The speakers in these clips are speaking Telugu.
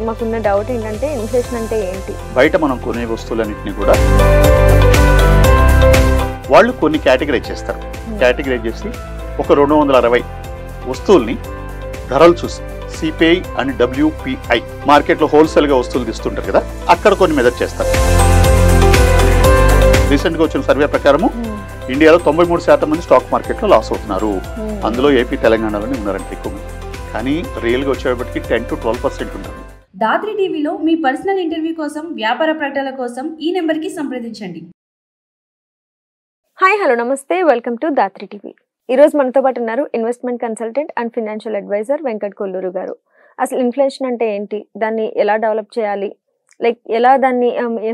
మాకున్న డౌట్ ఏంటంటే ఇన్ఫ్లేషన్ అంటే ఏంటి? బయట మనం కొనే వస్తువులన్నింటినీ కూడా వాళ్ళు కొన్ని కేటగిరైజ్ చేస్తారు. కేటగిరైజ్ చేసి ఒక 260 వస్తువుల్ని ధరలు చూసి సిపిఐ అండ్ WPI మార్కెట్లో హోల్సేల్గా వస్తువులు తీస్తుంటారు కదా, అక్కడ కొన్ని మెజర్ చేస్తారు. రీసెంట్గా వచ్చిన సర్వే ప్రకారము ఇండియాలో 93% మంది స్టాక్ మార్కెట్లో లాస్ అవుతున్నారు. అందులో ఏపీ తెలంగాణలోనే ఉన్నారంటే ఎక్కువ మంది. కానీ రియల్గా వచ్చేటప్పటికి 10 to 12% ఉంటుంది. దాత్రి టీవీలో మీ పర్సనల్ ఇంటర్వ్యూ కోసం, వ్యాపార ప్రకటనల కోసం ఈ నెంబర్కి సంప్రదించండి. హాయ్ హలో నమస్తే, వెల్కమ్ టు దాత్రి టీవీ. ఈరోజు మనతో పాటు ఉన్నారు investment consultant and financial advisor Venkat Kolluru గారు. అసలు ఇన్ఫ్లేషన్ అంటే ఏంటి, దాన్ని ఎలా డెవలప్ చేయాలి, ఎలా దాన్ని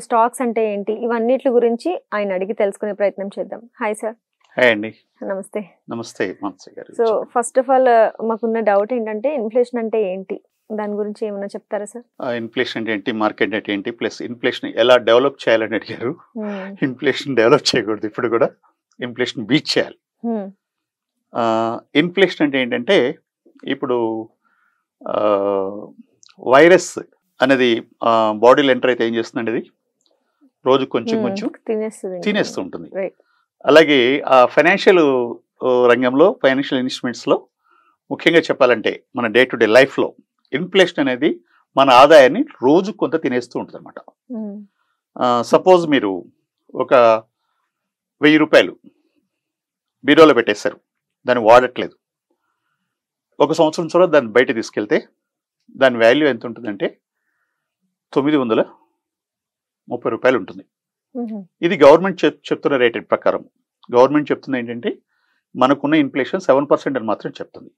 స్టాక్స్ అంటే ఏంటి, ఇవన్నిటి గురించి ఆయన అడిగి తెలుసుకునే ప్రయత్నం చేద్దాం. Hi sir. హాయ్ అండి. నమస్తే. నమస్తే మానసి గారు. సో ఫస్ట్ ఆఫ్ ఆల్ మాకున్న డౌట్ ఏంటంటే ఇన్ఫ్లేషన్ అంటే ఏంటి, దాని గురించి ఏమైనా చెప్తారా సార్? ఇన్ఫ్లేషన్ అంటే ఏంటి, మార్కెట్ అంటే ఏంటి, ప్లస్ ఇన్ఫ్లేషన్ ఎలా డెవలప్ చేయాలని అడిగారు. ఇన్ఫ్లేషన్ డెవలప్ చేయకూడదు, ఇప్పుడు కూడా ఇన్ఫ్లేషన్ బీట్ చేయాలి. ఇన్ఫ్లేషన్ అంటే ఏంటంటే ఇప్పుడు వైరస్ అనేది బాడీలో ఎంటర్ అయితే ఏం చేస్తుందండి, అది రోజు కొంచెం కొంచెం తినేస్తూ ఉంటుంది. అలాగే ఫైనాన్షియల్ రంగంలో, ఫైనాన్షియల్ ఇన్వెస్ట్మెంట్స్లో ముఖ్యంగా చెప్పాలంటే మన డే టు డే లైఫ్లో ఇన్ఫ్లేషన్ అనేది మన ఆదాయాన్ని రోజు కొంత తినేస్తూ ఉంటుంది అనమాట. సపోజ్ మీరు ఒక 1000 రూపాయలు బీరోలో పెట్టేశారు, దాన్ని వాడట్లేదు. ఒక సంవత్సరం తర్వాత దాన్ని బయట తీసుకెళ్తే దాని వాల్యూ ఎంత ఉంటుందంటే 930 రూపాయలు ఉంటుంది. ఇది గవర్నమెంట్ చెప్తున్న రేట్ ప్రకారం. గవర్నమెంట్ చెప్తుంది ఏంటంటే మనకున్న ఇన్ఫ్లేషన్ 7% అని మాత్రం చెప్తుంది.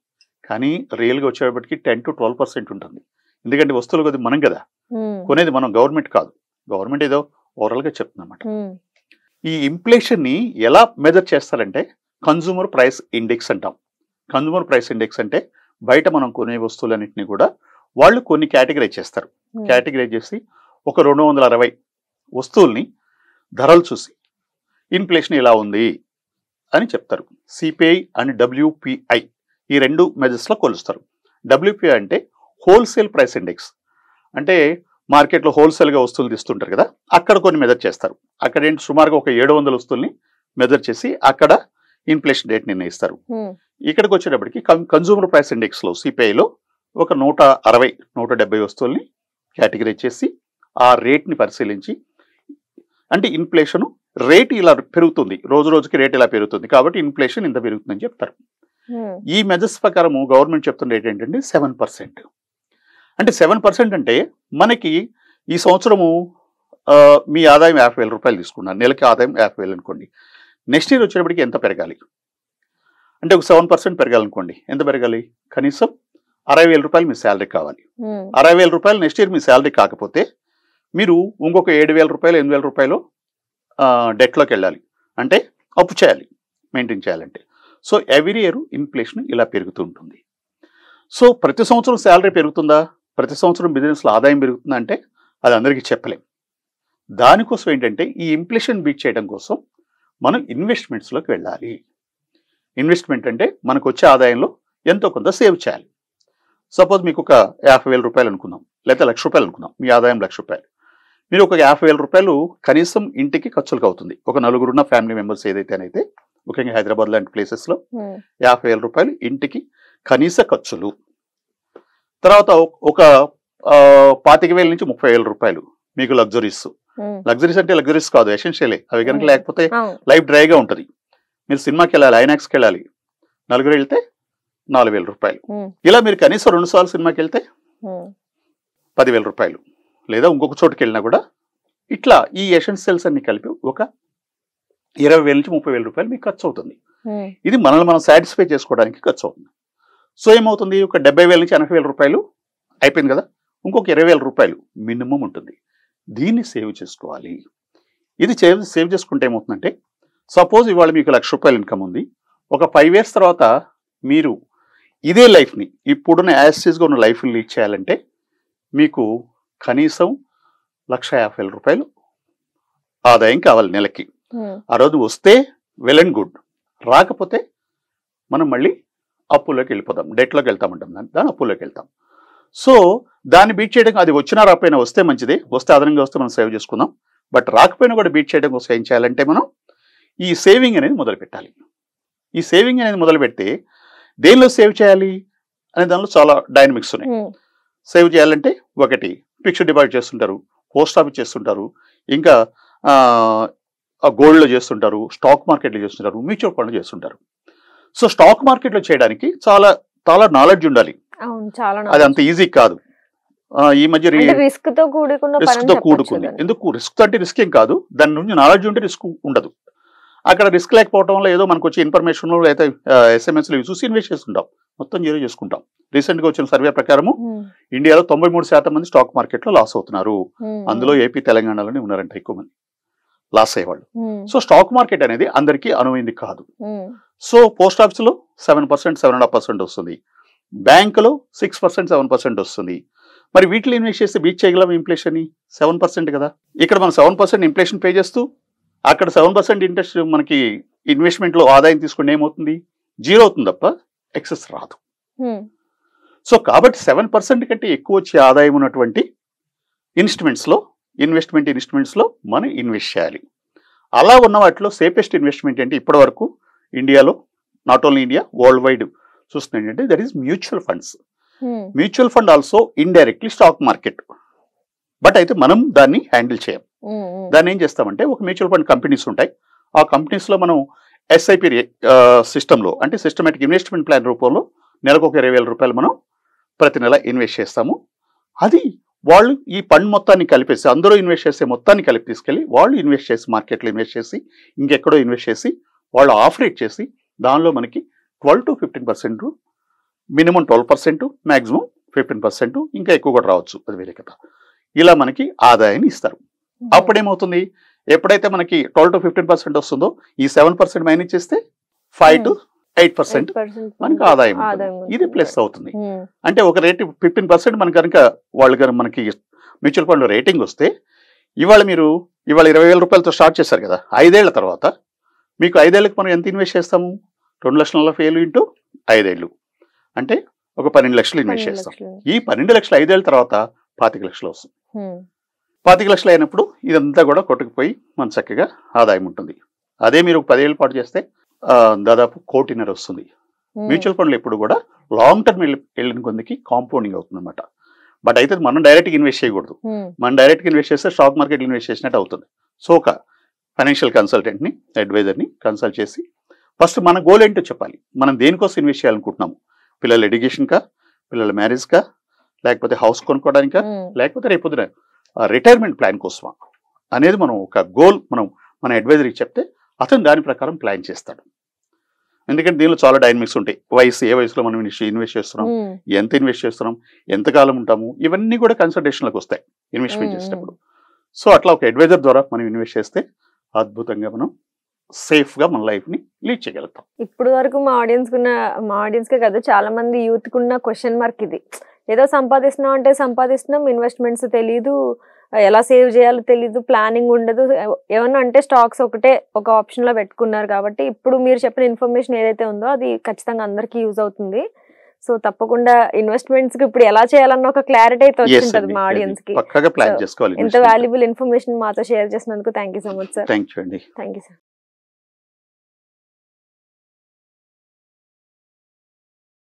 కానీ రియల్గా వచ్చేటప్పటికి 10 to 12% ఉంటుంది. ఎందుకంటే వస్తువులు కొద్ది మనం కదా కొనేది, మనం గవర్నమెంట్ కాదు. గవర్నమెంట్ ఏదో ఓవరాల్గా చెప్తుంది అన్నమాట. ఈ ఇన్ఫ్లేషన్ని ఎలా మెజర్ చేస్తారంటే కన్జ్యూమర్ ప్రైస్ ఇండెక్స్ అంటాం. కన్జ్యూమర్ ప్రైస్ ఇండెక్స్ అంటే బయట మనం కొనే వస్తువులన్నింటినీ కూడా వాళ్ళు కొన్ని కేటగిరైజ్ చేస్తారు. కేటగిరైజ్ చేసి ఒక 260 వస్తువుల్ని ధరలు చూసి ఇన్ఫ్లేషన్ ఎలా ఉంది అని చెప్తారు. సిపిఐ అండ్ WPI ఈ రెండు మెజర్స్లో కొలుస్తారు. WPI అంటే హోల్సేల్ ప్రైస్ ఇండెక్స్, అంటే మార్కెట్లో హోల్సేల్గా వస్తువులు తీస్తుంటారు కదా, అక్కడ కొన్ని మెజర్ చేస్తారు. అక్కడ ఏంటి, సుమారుగా ఒక 700 వస్తువుల్ని మెజర్ చేసి అక్కడ ఇన్ఫ్లేషన్ రేట్ నిర్ణయిస్తారు. ఇక్కడికి వచ్చేటప్పటికి కన్జ్యూమర్ ప్రైస్ ఇండెక్స్లో సిపిఐలో ఒక 160-170 వస్తువుల్ని కేటగిరైజ్ చేసి ఆ రేట్ని పరిశీలించి, అంటే ఇన్ఫ్లేషన్ రేట్ ఇలా పెరుగుతుంది, రోజు రోజుకి రేట్ ఇలా పెరుగుతుంది కాబట్టి ఇన్ఫ్లేషన్ ఇంత పెరుగుతుందని చెప్తారు. ఈ మెజర్స్ ప్రకారము గవర్నమెంట్ చెప్తున్న రేట్ ఏంటంటే 7%. అంటే 7% అంటే మనకి ఈ సంవత్సరము మీ ఆదాయం 50,000 రూపాయలు తీసుకున్నారు, నెలకి ఆదాయం 50,000 అనుకోండి. నెక్స్ట్ ఇయర్ వచ్చేటప్పటికి ఎంత పెరగాలి అంటే ఒక 7% పెరగాలనుకోండి, ఎంత పెరగాలి, కనీసం 60,000 రూపాయలు మీ శాలరీ కావాలి. 60,000 రూపాయలు నెక్స్ట్ ఇయర్ మీ శాలరీ కాకపోతే మీరు ఇంకొక 7,000 రూపాయలు 8,000 రూపాయలు డెట్లోకి వెళ్ళాలి, అంటే అప్పు చేయాలి మెయింటైన్ చేయాలంటే. సో ఎవ్రీ ఇయర్ ఇన్ఫ్లేషన్ ఇలా పెరుగుతూ ఉంటుంది. సో ప్రతి సంవత్సరం శాలరీ పెరుగుతుందా, ప్రతి సంవత్సరం బిజినెస్లో ఆదాయం పెరుగుతుందా అంటే అది అందరికీ చెప్పలేం. దానికోసం ఏంటంటే ఈ ఇన్ఫ్లేషన్ బీట్ చేయడం కోసం మనం ఇన్వెస్ట్మెంట్స్లోకి వెళ్ళాలి. ఇన్వెస్ట్మెంట్ అంటే మనకు వచ్చే ఆదాయంలో ఎంతో కొంత సేవ్ చేయాలి. సపోజ్ మీకు ఒక 50,000 రూపాయలు అనుకుందాం, లేదా 1,00,000 రూపాయలు అనుకుందాం, మీ ఆదాయం 1,00,000 రూపాయలు. మీరు ఒక 50,000 రూపాయలు కనీసం ఇంటికి ఖర్చులకు అవుతుంది. ఒక నలుగురున్న ఫ్యామిలీ మెంబర్స్ ఏదైతేనైతే, ముఖ్యంగా హైదరాబాద్ లాంటి ప్లేసెస్లో 50,000 రూపాయలు ఇంటికి కనీస ఖర్చులు. తర్వాత ఒక 25,000 నుంచి 30,000 రూపాయలు మీకు లగ్జరీస్. లగ్జరీస్ అంటే లగ్జరీస్ కాదు, ఎసెన్షియలే. అవి కనుక లేకపోతే లైఫ్ డ్రైగా ఉంటుంది. మీరు సినిమాకి వెళ్ళాలి, ఐనాక్స్కి వెళ్ళాలి, నలుగురు వెళ్తే 4,000 రూపాయలు. ఇలా మీరు కనీసం 2 సార్లు సినిమాకి వెళ్తే 10,000 రూపాయలు, లేదా ఇంకొక చోటుకి వెళ్ళినా కూడా ఇట్లా ఈ ఎసెన్షియల్స్ అన్ని కలిపి ఒక 20,000 నుంచి 30,000 రూపాయలు మీకు ఖర్చు అవుతుంది. ఇది మనల్ని మనం సాటిస్ఫై చేసుకోవడానికి ఖర్చు అవుతుంది. సో ఏమవుతుంది, ఒక 70,000 నుంచి 80,000 రూపాయలు అయిపోయింది కదా, ఇంకొక 20,000 రూపాయలు మినిమం ఉంటుంది. దీన్ని సేవ్ చేసుకోవాలి. ఇది సేవ్ చేసుకుంటే ఏమవుతుందంటే, సపోజ్ ఇవాళ మీకు 1,00,000 రూపాయలు ఇన్కమ్ ఉంది, ఒక 5 years తర్వాత మీరు ఇదే లైఫ్ని, ఇప్పుడున్న యాస్టీస్గా ఉన్న లైఫ్ని లీడ్ చేయాలంటే మీకు కనీసం 1,50,000 రూపాయలు ఆదాయం కావాలి నెలకి. ఆ రోజు వస్తే వెల్ అండ్ గుడ్, రాకపోతే మనం మళ్ళీ అప్పుల్లోకి వెళ్ళిపోతాం, డెట్లోకి వెళ్తామంటాం, దాని అప్పుల్లోకి వెళ్తాం. సో దాన్ని బీట్ చేయడం, అది వచ్చినా రాకపోయినా వస్తే మంచిదే, వస్తే అదనంగా వస్తే మనం సేవ్ చేసుకుందాం. బట్ రాకపోయినా కూడా బీట్ చేయడం కోసం ఏం చేయాలంటే మనం ఈ సేవింగ్ అనేది మొదలు పెట్టాలి. ఈ సేవింగ్ అనేది మొదలు పెడితే దేనిలో సేవ్ చేయాలి అనే దానిలో చాలా డైనమిక్స్ ఉన్నాయి. సేవ్ చేయాలంటే ఒకటి ఫిక్స్డ్ డిపాజిట్ చేస్తుంటారు, పోస్ట్ ఆఫీస్ చేస్తుంటారు, ఇంకా గోల్డ్లో చేస్తుంటారు, స్టాక్ మార్కెట్లో చేస్తుంటారు, మ్యూచువల్ ఫండ్లో చేస్తుంటారు. సో స్టాక్ మార్కెట్లో చేయడానికి చాలా చాలా నాలెడ్జ్ ఉండాలి. అది అంత ఈజీ కాదు. ఈ మధ్య రిస్క్ తో కూడుకుంది. ఎందుకు రిస్క్ అంటే రిస్క్ ఏం కాదు, దాని నుంచి నాలెడ్జ్ ఉంటే రిస్క్ ఉండదు. అక్కడ రిస్క్ లేకపోవడం వల్ల ఏదో మనకు వచ్చే ఇన్ఫర్మేషన్ లేదా ఎస్ఎంఎస్లు చూసి ఇన్వెస్ట్ చేస్తుంటాం, మొత్తం జీరో చేసుకుంటాం. రీసెంట్ గా వచ్చిన సర్వే ప్రకారము ఇండియాలో 93% మంది స్టాక్ మార్కెట్ లో లాస్ అవుతున్నారు. అందులో ఏపీ తెలంగాణలోనే ఉన్నారంట ఎక్కువ మంది లాస్ అయ్యేవాళ్ళు. సో స్టాక్ మార్కెట్ అనేది అందరికీ అనువైంది కాదు. సో పోస్ట్ ఆఫీస్ లో 7%, 7.5% వస్తుంది, బ్యాంకులో 6%, 7% వస్తుంది. మరి వీటిలో ఇన్వెస్ట్ చేస్తే బీచ్ చేయగలం ఇన్ఫ్లేషన్ ని? 7% కదా. ఇక్కడ మనం 7% ఇన్ఫ్లేషన్ పే చేస్తూ అక్కడ 7% ఇంట్రెస్ట్ మనకి ఇన్వెస్ట్మెంట్ లో ఆదాయం తీసుకుంటే ఏమవుతుంది? జీరో అవుతుంది తప్ప ఎక్సెస్ రాదు. సో కాబట్టి 7% కంటే ఎక్కువ వచ్చే ఆదాయం ఉన్నటువంటి ఇన్వెస్ట్మెంట్ ఇన్స్ట్రుమెంట్స్ లో మనం ఇన్వెస్ట్ చేయాలి. అలా ఉన్న వాటిలో సేఫెస్ట్ ఇన్వెస్ట్మెంట్ అంటే ఇప్పటి వరకు ఇండియాలో, not only India, world wide చూస్తుంది ఏంటంటే that is mutual funds. Mutual fund also indirectly stock market. But అయితే మనం దాన్ని హ్యాండిల్ చేయం. దాన్ని ఏం చేస్తామంటే ఒక మ్యూచువల్ ఫండ్ కంపెనీస్ ఉంటాయి, ఆ కంపెనీస్ లో మనం ఎస్ఐపి సిస్టంలో అంటే సిస్టమేటిక్ ఇన్వెస్ట్మెంట్ ప్లాన్ రూపంలో నెలకు ఒక 20,000 రూపాయలు మనం ప్రతి నెల ఇన్వెస్ట్ చేస్తాము. అది వాళ్ళు ఈ ఫండ్ మొత్తాన్ని కలిపేసి, అందరూ ఇన్వెస్ట్ చేసే మొత్తాన్ని కలిపి తీసుకెళ్ళి వాళ్ళు ఇన్వెస్ట్ చేసి, మార్కెట్లో ఇన్వెస్ట్ చేసి, ఇంకెక్కడో ఇన్వెస్ట్ చేసి, వాళ్ళు ఆఫరేట్ చేసి దానిలో మనకి 12 to 15%, మినిమం 12%, మ్యాక్సిమం 15%, ఇంకా ఎక్కువ కూడా రావచ్చు, అది వేరే కదా. ఇలా మనకి ఆదాయాన్ని ఇస్తారు. అప్పుడేమవుతుంది, ఎప్పుడైతే మనకి 12 to 15% వస్తుందో ఈ 7% మైనస్ చేస్తే 5 to 8% మనకి ఆదాయం. ఇది ప్లస్ అవుతుంది. అంటే ఒక రేటు 15% మనకి కనుక వాళ్ళు కనుక మనకి మ్యూచువల్ ఫండ్ రేటింగ్ వస్తే, ఇవాళ 20,000 రూపాయలతో స్టార్ట్ చేశారు కదా, 5 ఏళ్ల తర్వాత మీకు 5 ఏళ్ళకి మనం ఎంత ఇన్వెస్ట్ చేస్తాము? 2,40,000 ఇంటూ 5 ఏళ్ళు అంటే ఒక 12 లక్షలు ఇన్వెస్ట్ చేస్తాం. ఈ 12 లక్షలు 5 ఏళ్ళ తర్వాత 25 లక్షలు వస్తుంది. 25 లక్షలు అయినప్పుడు ఇదంతా కూడా కొట్టుకుపోయి మన చక్కగా ఆదాయం ఉంటుంది. అదే మీరు 10 ఏళ్ళ పాటు చేస్తే దాదాపు 1,50,00,000 వస్తుంది. మ్యూచువల్ ఫండ్లు ఎప్పుడు కూడా లాంగ్ టర్మ్ వెళ్ళిన కొందికి కాంపౌండింగ్ అవుతుంది అనమాట. బట్ అయితే మనం డైరెక్ట్గా ఇన్వెస్ట్ చేయకూడదు. మనం డైరెక్ట్గా ఇన్వెస్ట్ చేస్తే స్టాక్ మార్కెట్ ఇన్వెస్ట్ చేసినట్టు అవుతుంది. సో ఒక ఫైనాన్షియల్ కన్సల్టెంట్ని, అడ్వైజర్ని కన్సల్ట్ చేసి ఫస్ట్ మన గోల్ ఏంటో చెప్పాలి. మనం దేనికోసం ఇన్వెస్ట్ చేయాలనుకుంటున్నాము? పిల్లల ఎడ్యుకేషన్కా, పిల్లల మ్యారేజ్కా, లేకపోతే హౌస్ కొనుక్కోవడానికా, లేకపోతే రేపొద్దున రిటైర్మెంట్ ప్లాన్ కోసమా అనేది మనం ఒక గోల్ మన అడ్వైజర్కి చెప్తే అతను దాని ప్రకారం ప్లాన్ చేస్తాడు. ఎందుకంటే దీనిలో చాలా డైనమిక్స్ ఉంటాయి. ఏ వయసులో మనం ఇన్వెస్ట్ చేస్తున్నాం, ఎంత ఇన్వెస్ట్ చేస్తున్నాం, ఎంతకాలం ఉంటాము, ఇవన్నీ కూడా కన్సల్టేషన్లకు వస్తాయి ఇన్వెస్ట్మెంట్ చేసేటప్పుడు. సో అట్లా ఒక అడ్వైజర్ ద్వారా మనం ఇన్వెస్ట్ చేస్తే అద్భుతంగా మనం సేఫ్ గా మన లైఫ్ ని లీడ్ చేయగలుగుతాం. ఇప్పుడు వరకు మా ఆడియన్స్ కే కాదు, చాలా మంది యూత్ కున్న క్వశ్చన్ మార్క్ ఇది. ఏదో సంపాదిస్తున్నాం, ఇన్వెస్ట్మెంట్స్ తెలీదు, ఎలా సేవ్ చేయాలో తెలీదు, ప్లానింగ్ ఉండదు. ఏమన్నా అంటే స్టాక్స్ ఒకటే ఒక ఆప్షన్ లో పెట్టుకున్నారు. కాబట్టి ఇప్పుడు మీరు చెప్పిన ఇన్ఫర్మేషన్ ఏదైతే ఉందో అది ఖచ్చితంగా అందరికీ యూజ్ అవుతుంది. సో తప్పకుండా ఇన్వెస్ట్మెంట్స్ కి ఇప్పుడు ఎలా చేయాలన్న ఒక క్లారిటీ అయితే వచ్చింటది మా ఆడియన్స్ కి. పక్కాగా ప్లాన్ చేసుకోవాలి. ఎంత వాల్యుబుల్ ఇన్ఫర్మేషన్ మాతో షేర్ చేసినందుకు thank you so much sir. Thank you అండి. Thank you sir.